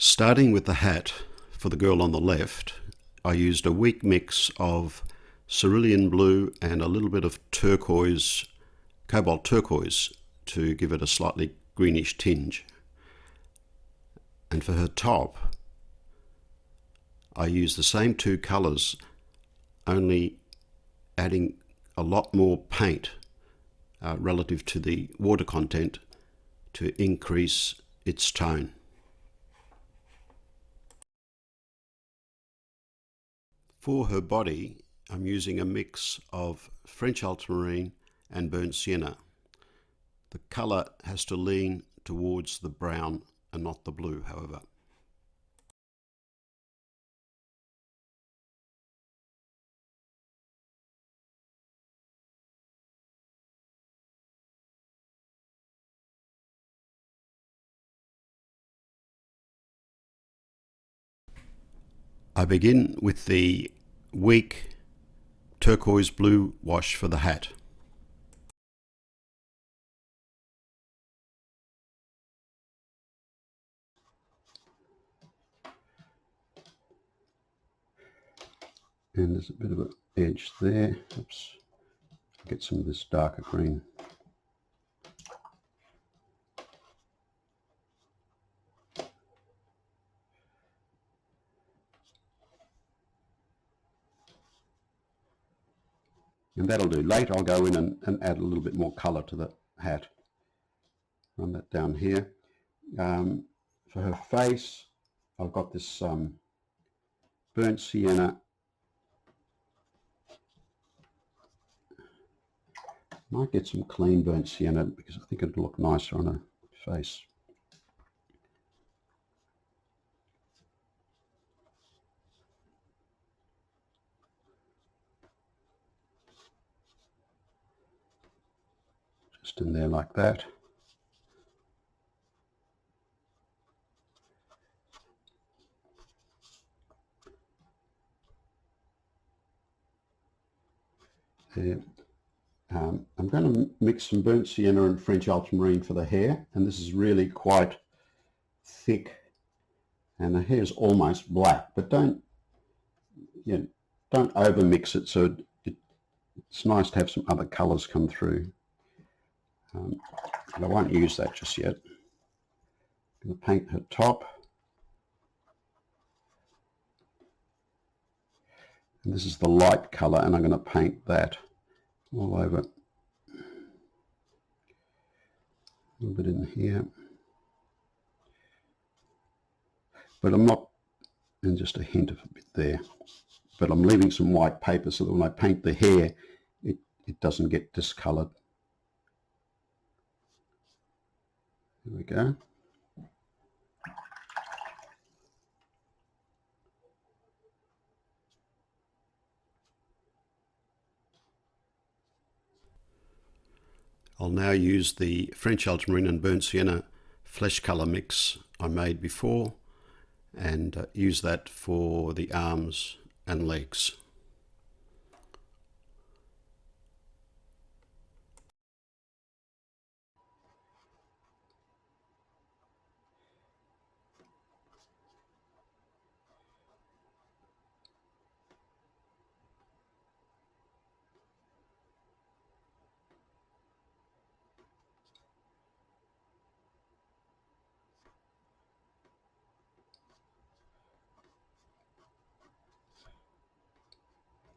Starting with the hat for the girl on the left, I used a weak mix of cerulean blue and a little bit of turquoise, cobalt turquoise, to give it a slightly greenish tinge. And for her top, I used the same two colours, only adding a lot more paint relative to the water content to increase its tone. For her body, I'm using a mix of French ultramarine and burnt sienna. The colour has to lean towards the brown and not the blue, however. I begin with the weak turquoise blue wash for the hat. And there's a bit of an edge there. Oops. Get some of this darker green. And that'll do. Later I'll go in and add a little bit more colour to the hat. Run that down here. For her face, I've got this burnt sienna. Might get some clean burnt sienna because I think it'll look nicer on her face. Just in there like that. There. I'm going to mix some burnt sienna and French ultramarine for the hair, and this is really quite thick, and the hair is almost black, but don't over mix it, so it's nice to have some other colours come through. But I won't use that just yet. I'm going to paint her top, and this is the light colour, and I'm going to paint that all over. A little bit in here, but I'm not, and just a hint of a bit there, but I'm leaving some white paper so that when I paint the hair it doesn't get discoloured. There we go. I'll now use the French ultramarine and burnt sienna flesh colour mix I made before and use that for the arms and legs.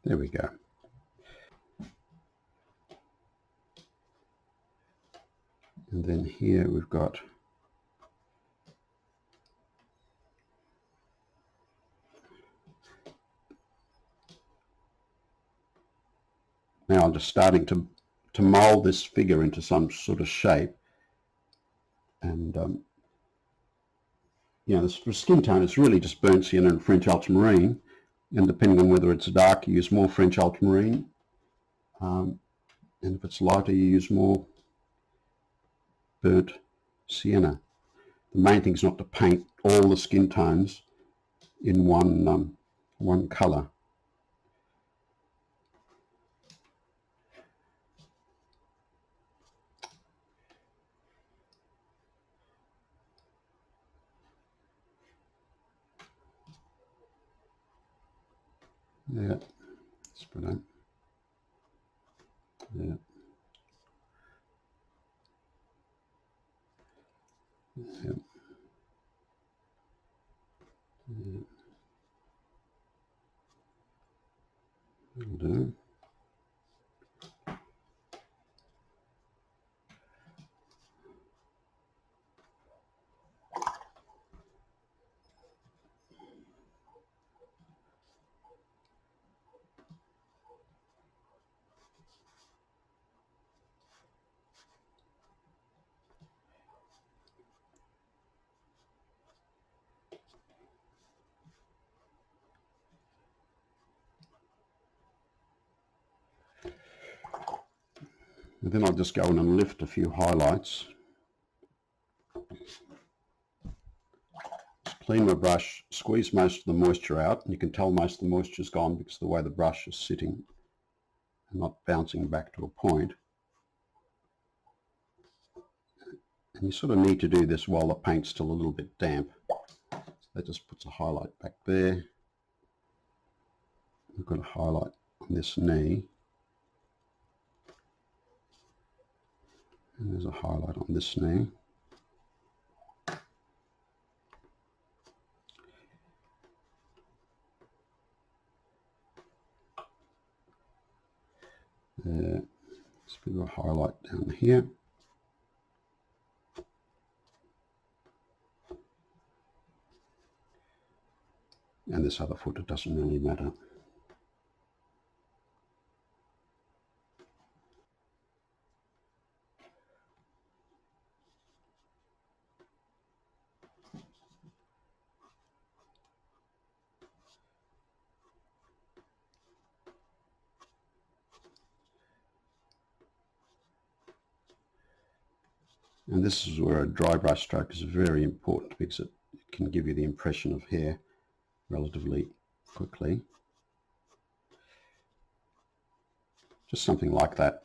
There we go. And then here we've got now I'm just starting to mold this figure into some sort of shape, and the skin tone is really just burnt sienna and French ultramarine, and depending on whether it's dark you use more French ultramarine, and if it's lighter you use more burnt sienna. The main thing is not to paint all the skin tones in one colour. Yeah, spread out. Yeah. Yeah. Yeah. That'll do. And then I'll just go in and lift a few highlights. Just clean my brush, squeeze most of the moisture out, and you can tell most of the moisture's gone because of the way the brush is sitting and not bouncing back to a point. And you sort of need to do this while the paint's still a little bit damp. So that just puts a highlight back there. We've got a highlight on this knee. And there's a highlight on this knee. There's a bit of a highlight down here. And this other foot, it doesn't really matter. And this is where a dry brush stroke is very important because it can give you the impression of hair relatively quickly. Just something like that.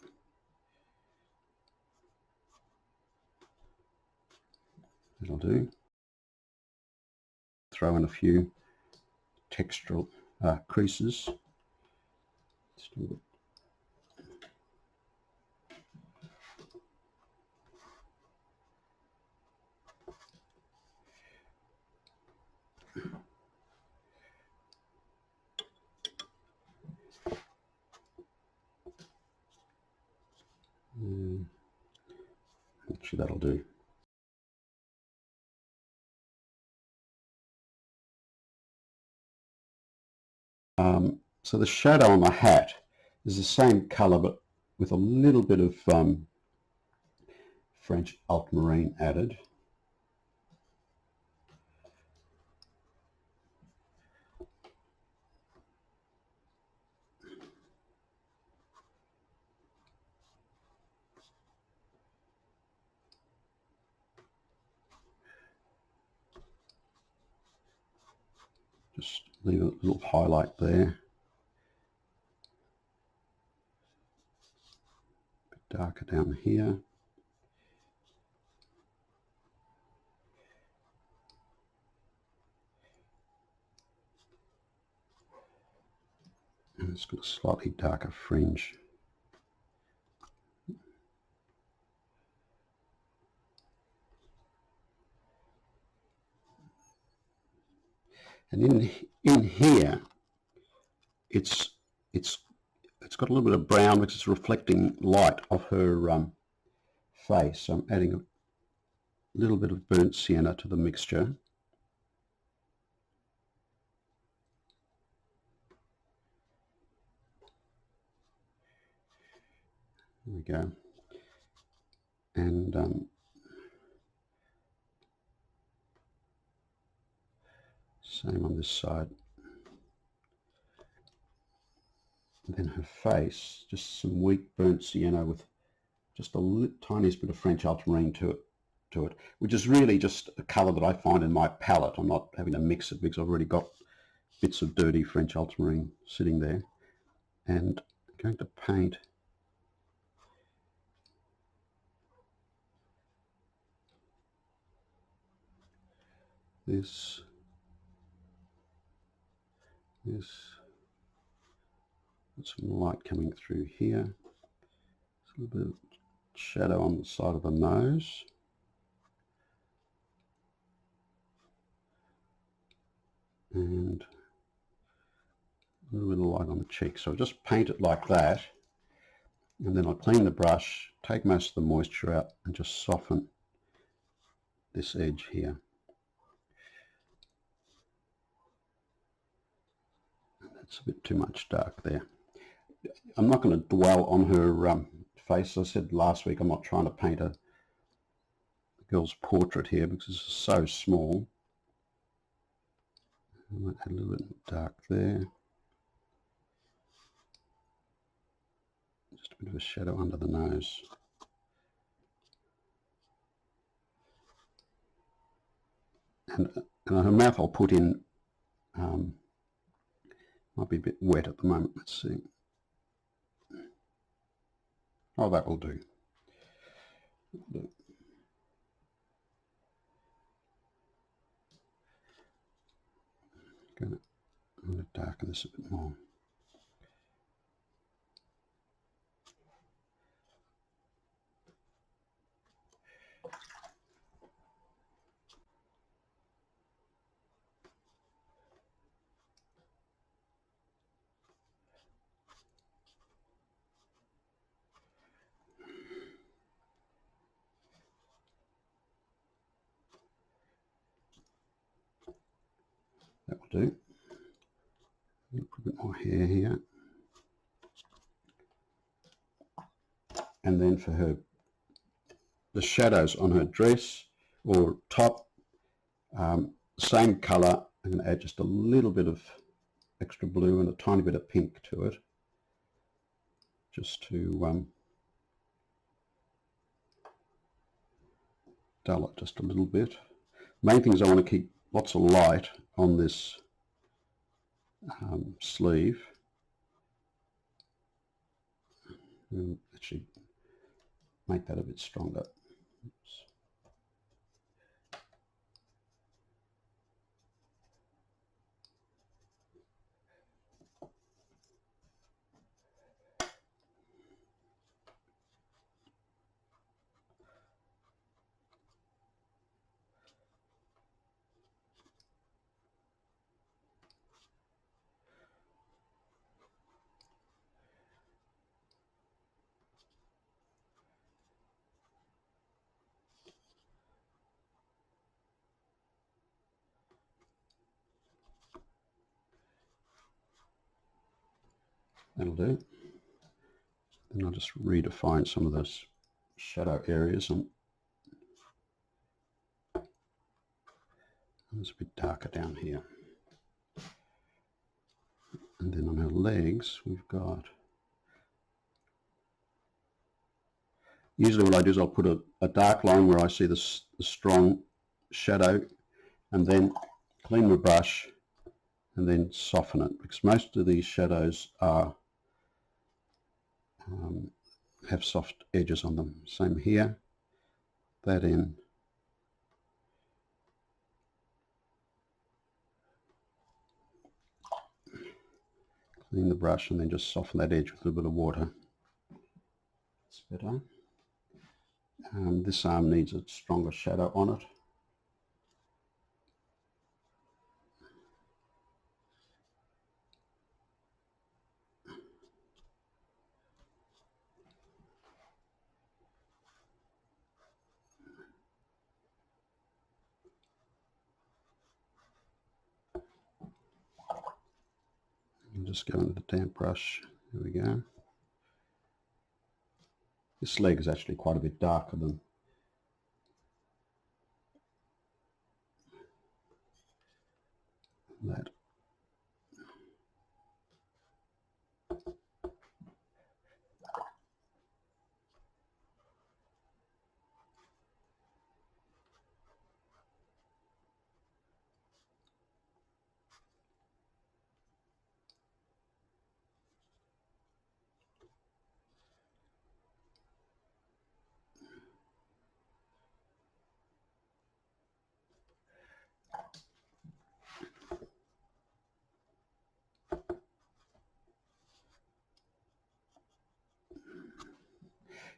That'll do. Throw in a few textural creases. Actually, that'll do. So the shadow on the hat is the same color but with a little bit of French ultramarine added. Just leave a little highlight there. A bit darker down here. And it's got a slightly darker fringe. And in here, it's got a little bit of brown which is reflecting light off her face. So I'm adding a little bit of burnt sienna to the mixture. There we go. And same on this side. And then her face, just some weak burnt sienna with just a tiniest bit of French ultramarine to it, which is really just a colour that I find in my palette. I'm not having to mix it because I've already got bits of dirty French ultramarine sitting there. And I'm going to paint this, Got some light coming through here. A little bit of shadow on the side of the nose. And a little bit of light on the cheek. So I'll just paint it like that. And then I'll clean the brush, take most of the moisture out, and just soften this edge here. That's a bit too much dark there. I'm not going to dwell on her face. As I said last week, I'm not trying to paint a girl's portrait here because it's so small. I might add a little bit dark there. Just a bit of a shadow under the nose. And her mouth I'll put in, might be a bit wet at the moment. Let's see. Oh, that will do. I'm going to darken this a bit more. That will do. Put a bit more hair here. And then for her, the shadows on her dress or top, same colour. I'm going to add just a little bit of extra blue and a tiny bit of pink to it, just to dull it just a little bit. Main thing is I want to keep lots of light on this sleeve. And actually make that a bit stronger. Oops. That'll do. Then I'll just redefine some of those shadow areas, and it's a bit darker down here. And then on her legs, we've got, usually what I do is I'll put a dark line where I see the strong shadow, and then clean my brush and then soften it, because most of these shadows are have soft edges on them. Same here, that in. Clean the brush and then just soften that edge with a little bit of water. That's better. This arm needs a stronger shadow on it. And just go into the damp brush. There we go. This leg is actually quite a bit darker than that.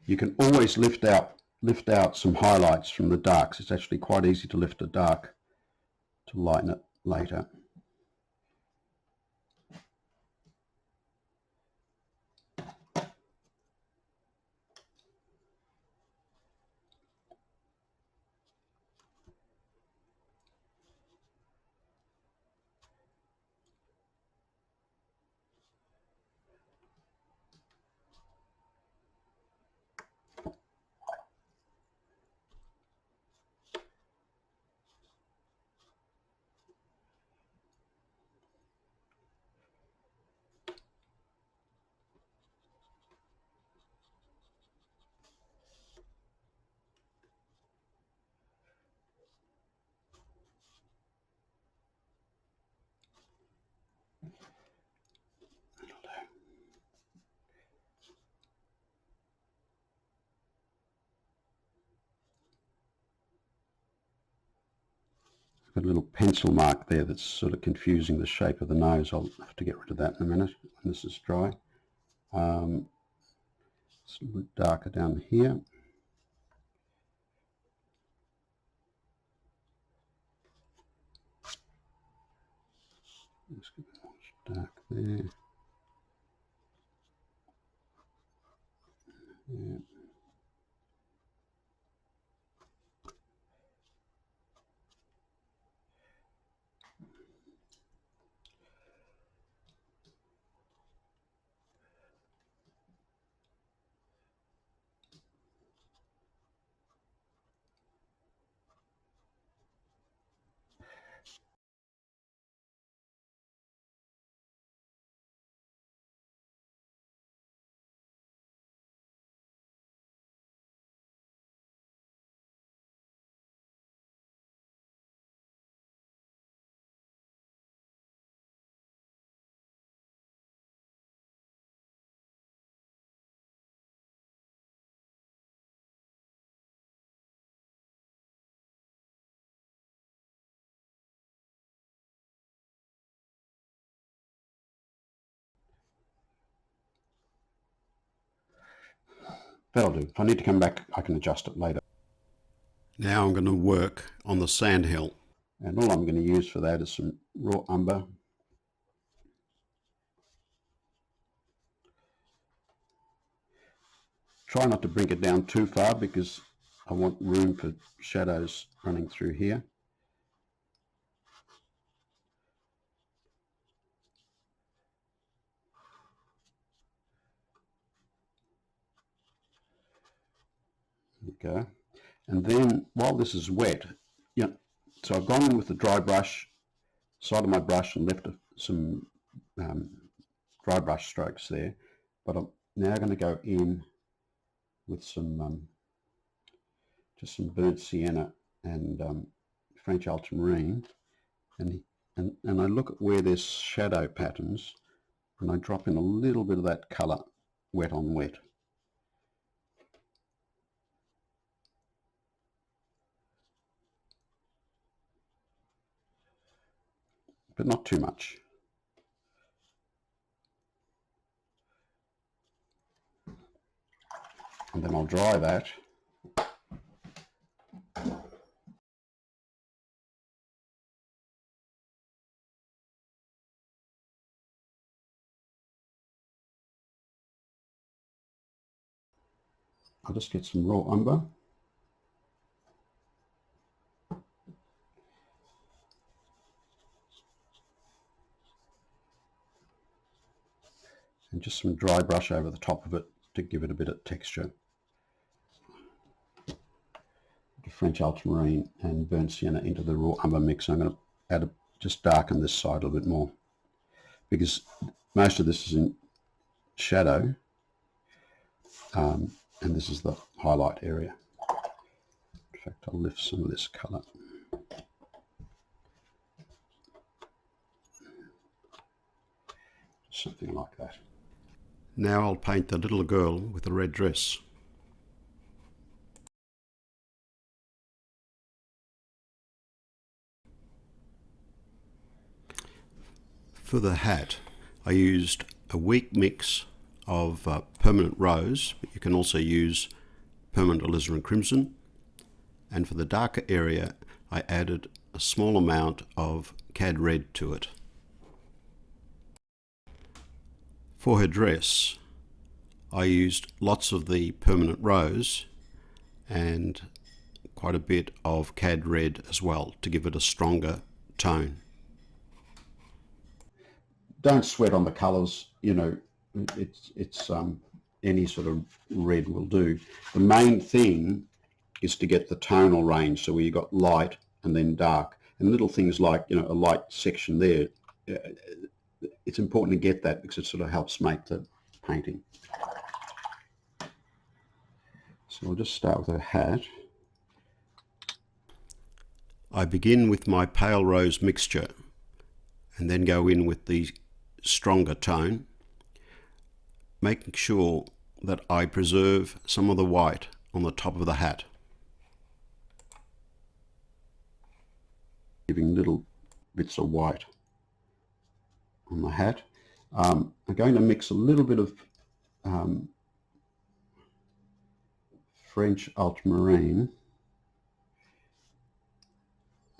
You can always lift out some highlights from the darks. It's actually quite easy to lift a dark to lighten it later. Got a little pencil mark there that's sort of confusing the shape of the nose. I'll have to get rid of that in a minute when this is dry. It's a little bit darker down here. Just get it dark there. Yeah. That'll do. If I need to come back, I can adjust it later. Now I'm going to work on the sandhill. And all I'm going to use for that is some raw umber. Try not to bring it down too far because I want room for shadows running through here. There we go. And then while this is wet, so I've gone in with the dry brush, side of my brush, and left some dry brush strokes there. But I'm now going to go in with some just some burnt sienna and French ultramarine, and I look at where there's shadow patterns, and I drop in a little bit of that colour, wet on wet. But not too much. And then I'll dry that. I'll just get some raw umber. And just some dry brush over the top of it to give it a bit of texture. The French ultramarine and burnt sienna into the raw umber mix. I'm going to add just darken this side a little bit more because most of this is in shadow, and this is the highlight area. In fact, I'll lift some of this colour. Something like that. Now I'll paint the little girl with the red dress. For the hat, I used a weak mix of permanent rose, but you can also use permanent alizarin crimson. And for the darker area, I added a small amount of cad red to it. For her dress, I used lots of the permanent rose and quite a bit of cad red as well to give it a stronger tone. Don't sweat on the colours, you know, it's any sort of red will do. The main thing is to get the tonal range, so where you've got light and then dark, and little things like, you know, a light section there, it's important to get that because it sort of helps make the painting. So I'll just start with her hat. I begin with my pale rose mixture and then go in with the stronger tone, making sure that I preserve some of the white on the top of the hat. Giving little bits of white on the hat. I'm going to mix a little bit of French ultramarine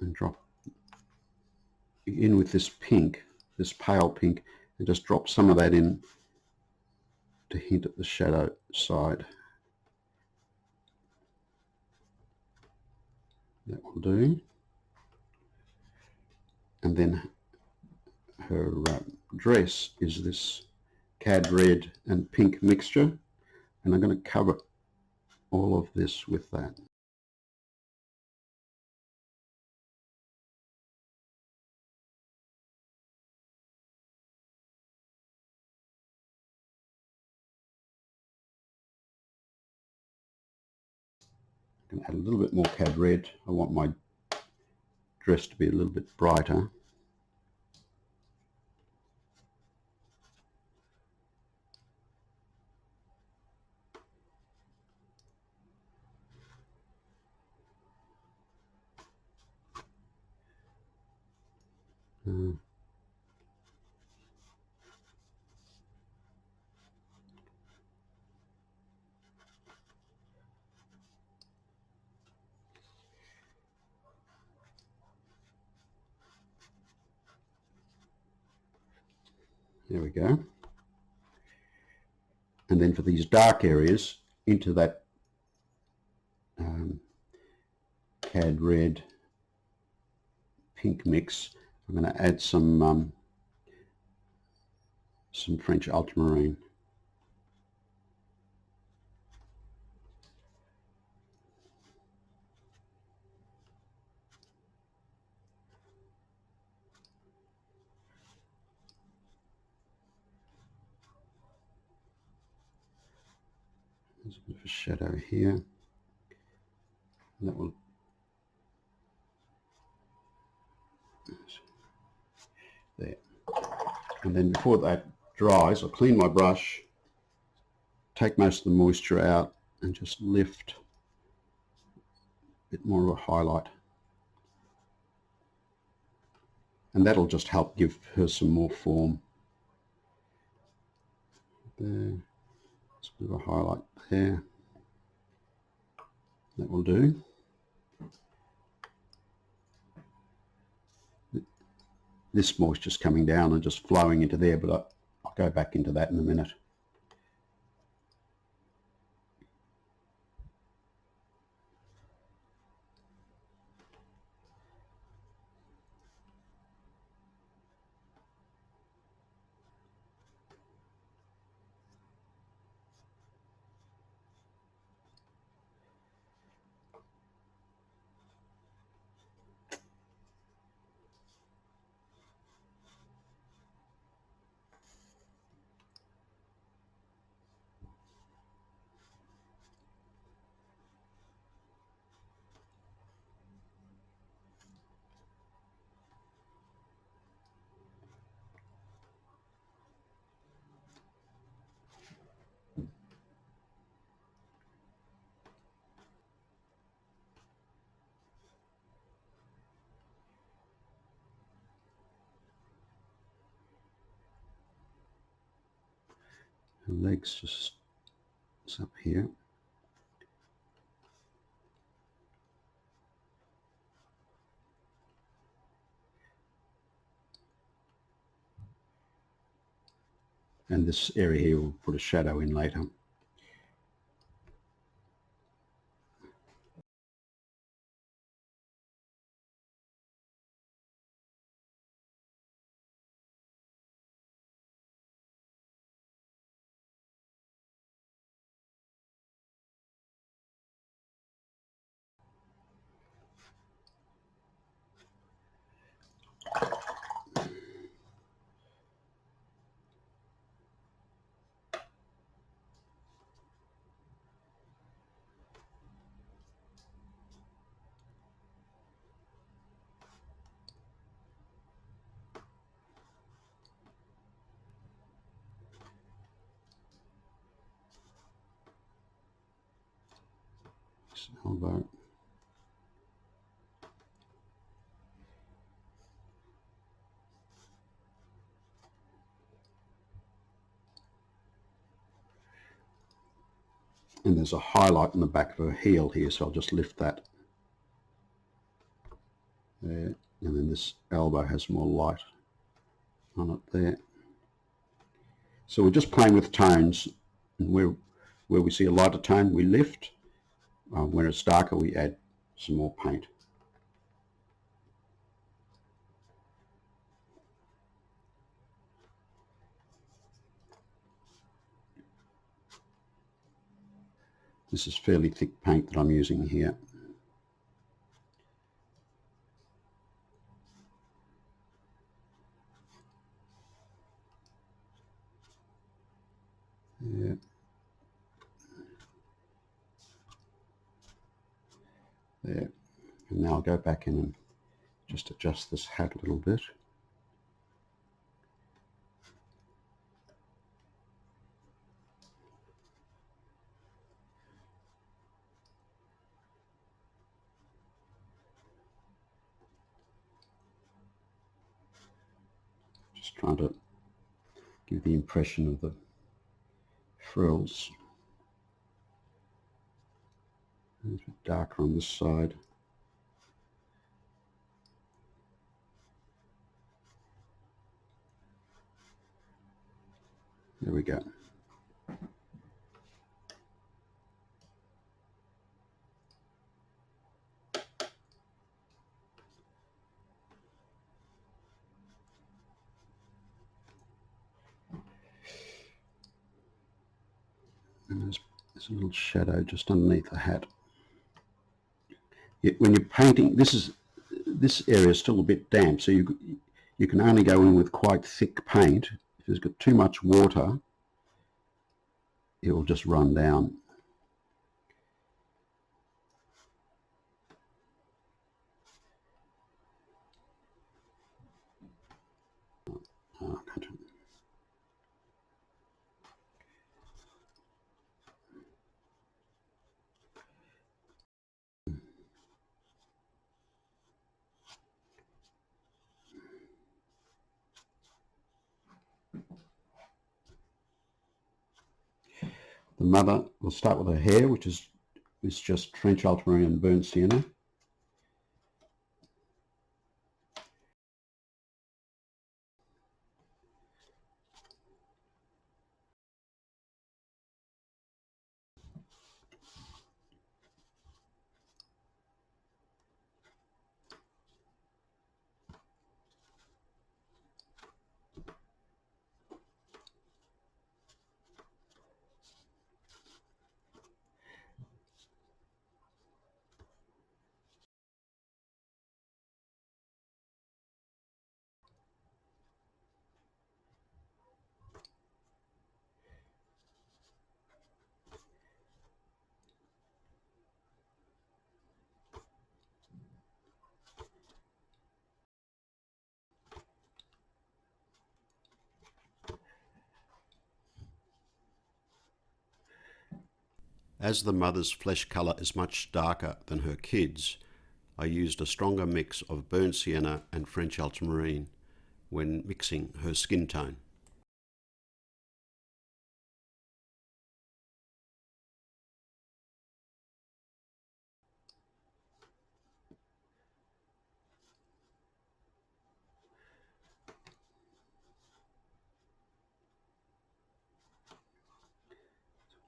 and drop in with this pink, this pale pink, and just drop some of that in to hint at the shadow side. That will do. And then her dress is this cad red and pink mixture, and I'm going to cover all of this with that. I'm going to add a little bit more cad red. I want my dress to be a little bit brighter. There we go. And then for these dark areas, into that cad red pink mix, I'm going to add some French ultramarine. There's a bit of a shadow here. That will there. And then before that dries, I'll clean my brush, take most of the moisture out, and just lift a bit more of a highlight. And that'll just help give her some more form. There, just a bit of a highlight there. That will do. This moisture's coming down and just flowing into there, but I'll go back into that in a minute. Her legs just it's up here. And this area here we'll put a shadow in later. This elbow. And there's a highlight in the back of her heel here, so I'll just lift that there. And then this elbow has more light on it there. So we're just playing with tones, and where we see a lighter tone we lift, when it's darker we add some more paint. This is fairly thick paint that I'm using here. Yeah. There. And now I'll go back in and just adjust this hat a little bit. Just trying to give the impression of the frills. It's a bit darker on this side. There we go. And there's a little shadow just underneath the hat. When you're painting, this area is still a bit damp, so you can only go in with quite thick paint. If it's got too much water, it will just run down. Oh, the mother, we'll start with her hair, which is just French ultramarine and burnt sienna. As the mother's flesh colour is much darker than her kids', I used a stronger mix of burnt sienna and French ultramarine when mixing her skin tone.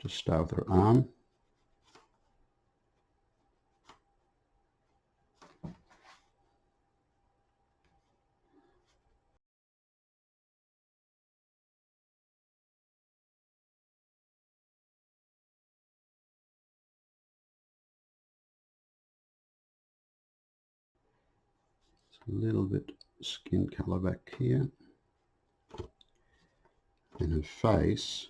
Just start with her arm. A little bit skin colour back here, and her face.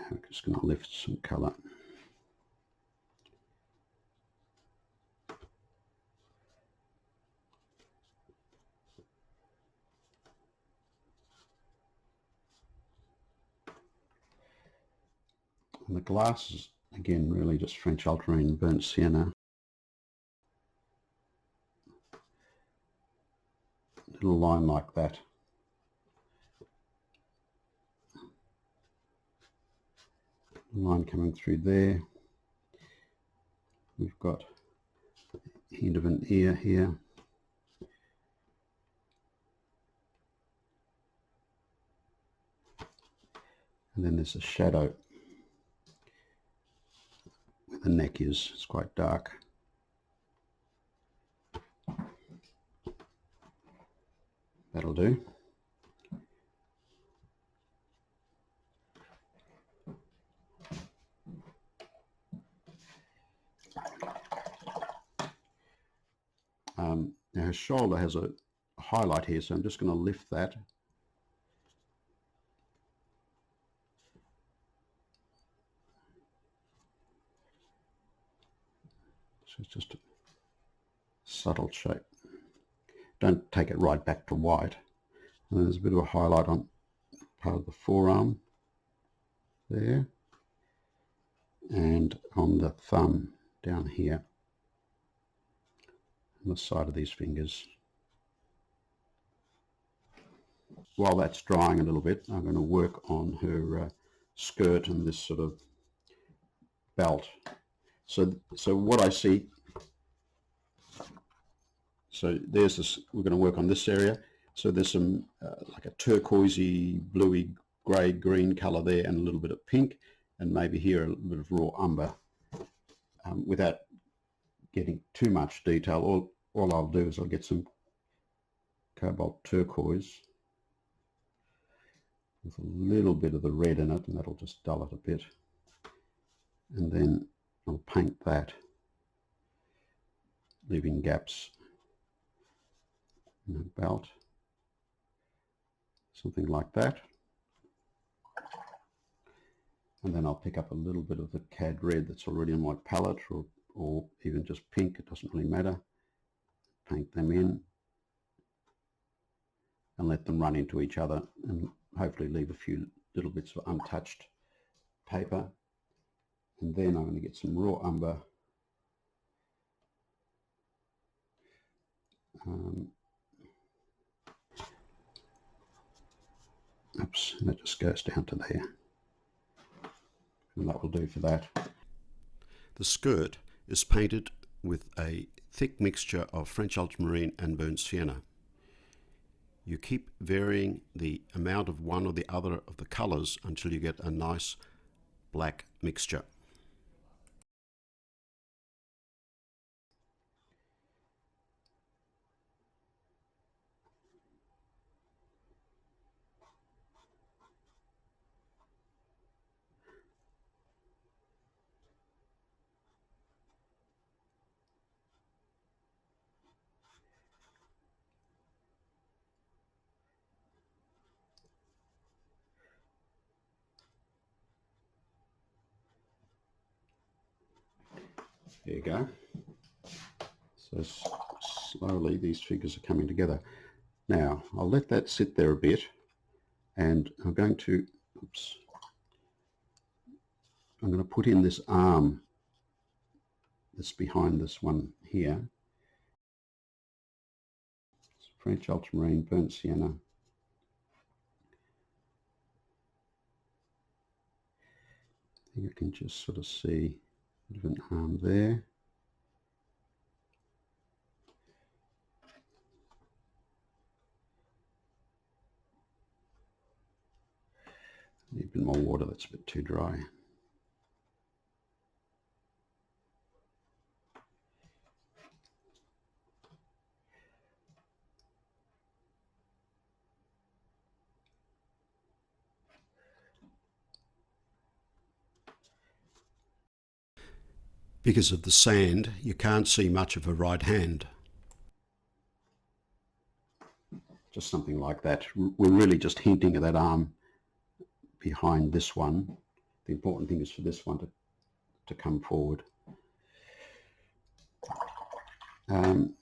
I'm just going to lift some colour. And the glass is, again, really just French ultramarine burnt sienna. A little line like that. Line coming through there. We've got a hint of an ear here. And then there's a shadow where the neck is. It's quite dark. That'll do. Now her shoulder has a highlight here, so I'm just going to lift that. So it's just a subtle shape. Don't take it right back to white. And there's a bit of a highlight on part of the forearm there, and on the thumb down here, on the side of these fingers. While that's drying a little bit, I'm going to work on her skirt and this sort of belt. So what I see, so there's this, we're going to work on this area. So there's some like a turquoisey, bluey, grey, green colour there, and a little bit of pink, and maybe here a little bit of raw umber. Without getting too much detail, all I'll do is I'll get some cobalt turquoise with a little bit of the red in it, and that'll just dull it a bit. And then I'll paint that, leaving gaps in the belt, something like that. And then I'll pick up a little bit of the cad red that's already on my palette, or even just pink, it doesn't really matter. Paint them in and let them run into each other, and hopefully leave a few little bits of untouched paper. And then I'm going to get some raw umber. Oops, that just goes down to there. And that will do for that. The skirt is painted with a thick mixture of French ultramarine and burnt sienna. You keep varying the amount of one or the other of the colours until you get a nice black mixture. There you go. So slowly these figures are coming together. Now I'll let that sit there a bit, and I'm going to put in this arm that's behind this one here. It's French ultramarine, burnt sienna. I think you can just sort of see a bit of an arm there. Need a bit more water, that's a bit too dry. Because of the sand, you can't see much of a right hand. Just something like that. We're really just hinting at that arm behind this one. The important thing is for this one to come forward. And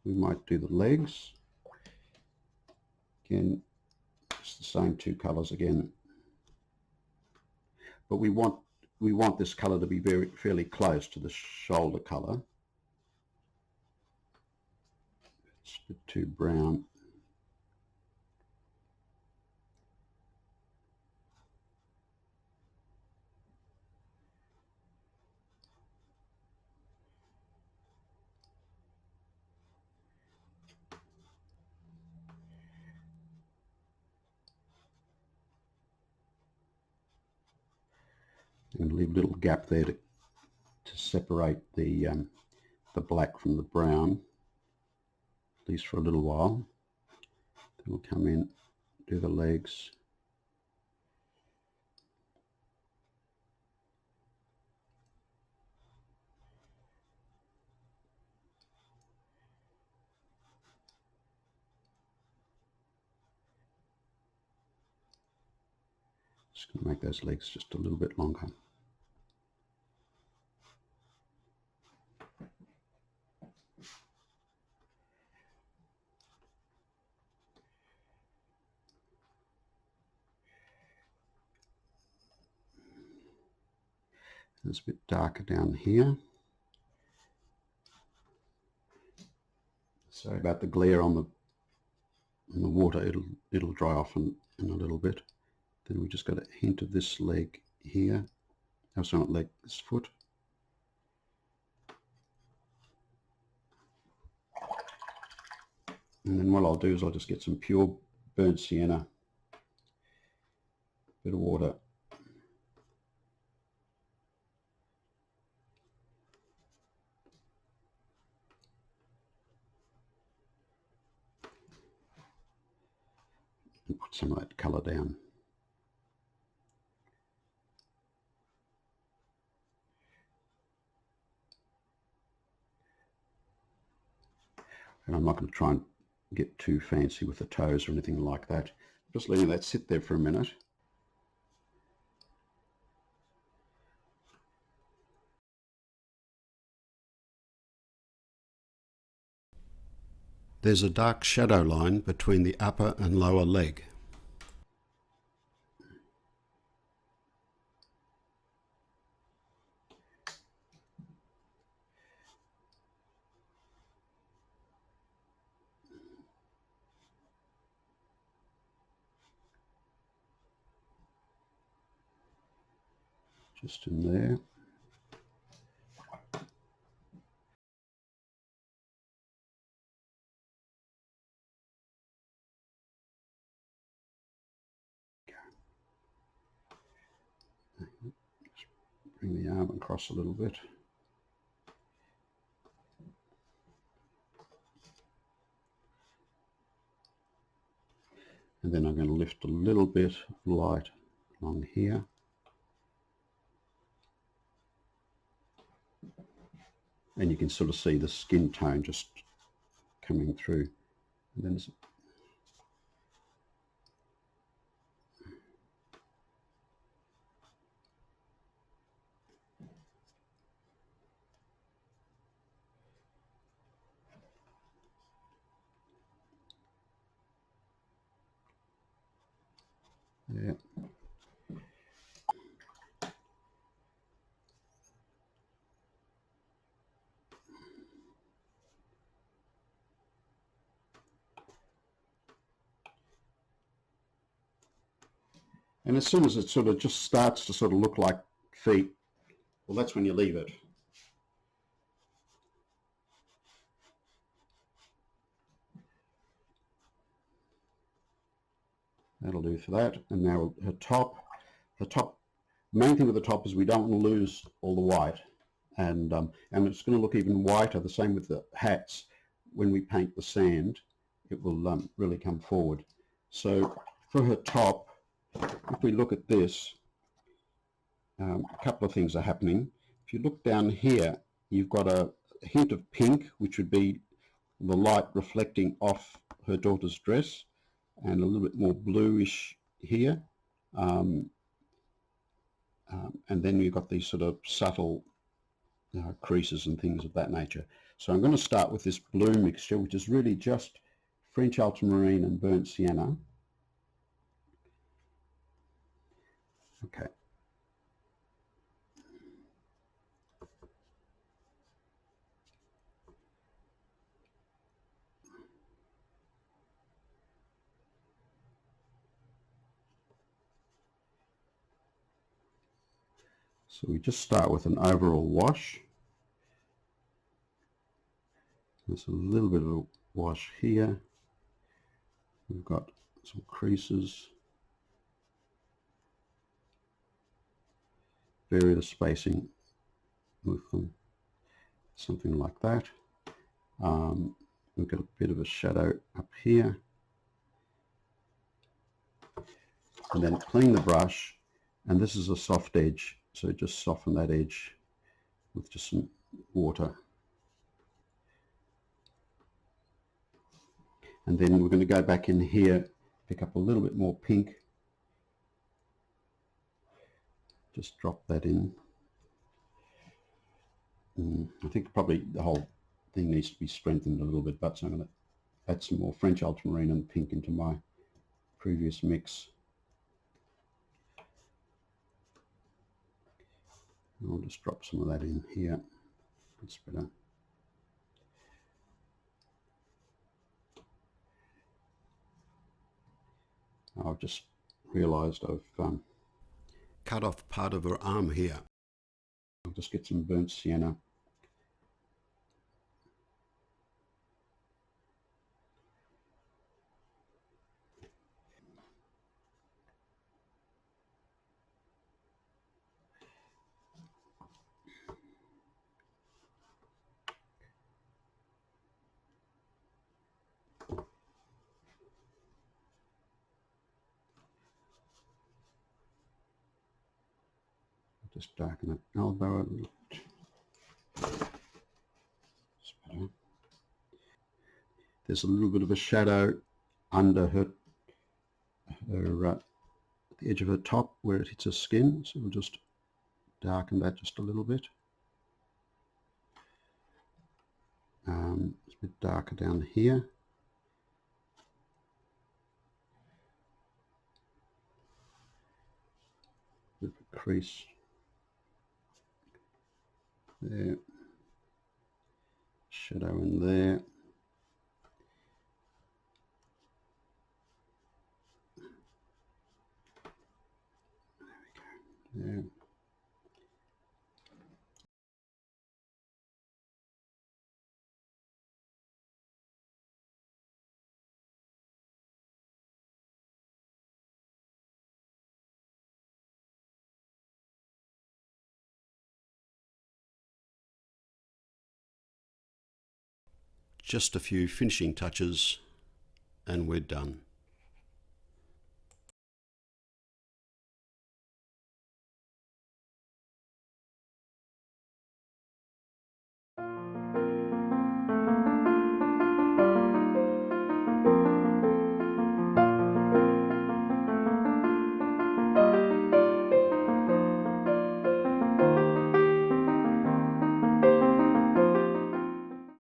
we might do the legs. Again, it's the same two colours again. But we want this colour to be fairly close to the shoulder colour. It's a bit too brown. I'm going to leave a little gap there to separate the black from the brown, at least for a little while. Then we'll come in, do the legs. Just going to make those legs just a little bit longer. It's a bit darker down here. Sorry about the glare on the water. It'll dry off in a little bit. Then we just got a hint of this leg here. Oh, sorry, not leg, this foot. And then what I'll do is I'll just get some pure burnt sienna, bit of water. And put some of that colour down. And I'm not going to try and get too fancy with the toes or anything like that. Just letting that sit there for a minute. There's a dark shadow line between the upper and lower leg. Just in there. Bring the arm across a little bit. And then I'm going to lift a little bit of light along here. And you can sort of see the skin tone just coming through. And then yeah. And as soon as it sort of just starts to sort of look like feet, well, that's when you leave it. That'll do for that. And now the top, main thing with the top is we don't want to lose all the white. And it's going to look even whiter, the same with the hats. When we paint the sand, it will really come forward. So for her top, if we look at this, a couple of things are happening. If you look down here, you've got a hint of pink, which would be the light reflecting off her daughter's dress, and a little bit more bluish here. And then you've got these sort of subtle creases and things of that nature. So I'm going to start with this blue mixture, which is really just French ultramarine and burnt sienna. Okay. So we just start with an overall wash. There's a little bit of a wash here. We've got some creases. Vary the spacing with them, something like that. We've got a bit of a shadow up here. And then clean the brush, and this is a soft edge, so just soften that edge with just some water. And then we're going to go back in here, pick up a little bit more pink. Just drop that in. I think probably the whole thing needs to be strengthened a little bit, but so I'm going to add some more French ultramarine and pink into my previous mix. I'll just drop some of that in here. That's better. I've just realised I've cut off part of her arm here. I'll just get some burnt sienna. Just darken that elbow a little bit. There's a little bit of a shadow under her the edge of her top where it hits her skin, so we'll just darken that just a little bit. It's a bit darker down here. Bit of a crease there, shadow in there. There we go. There. Just a few finishing touches and we're done.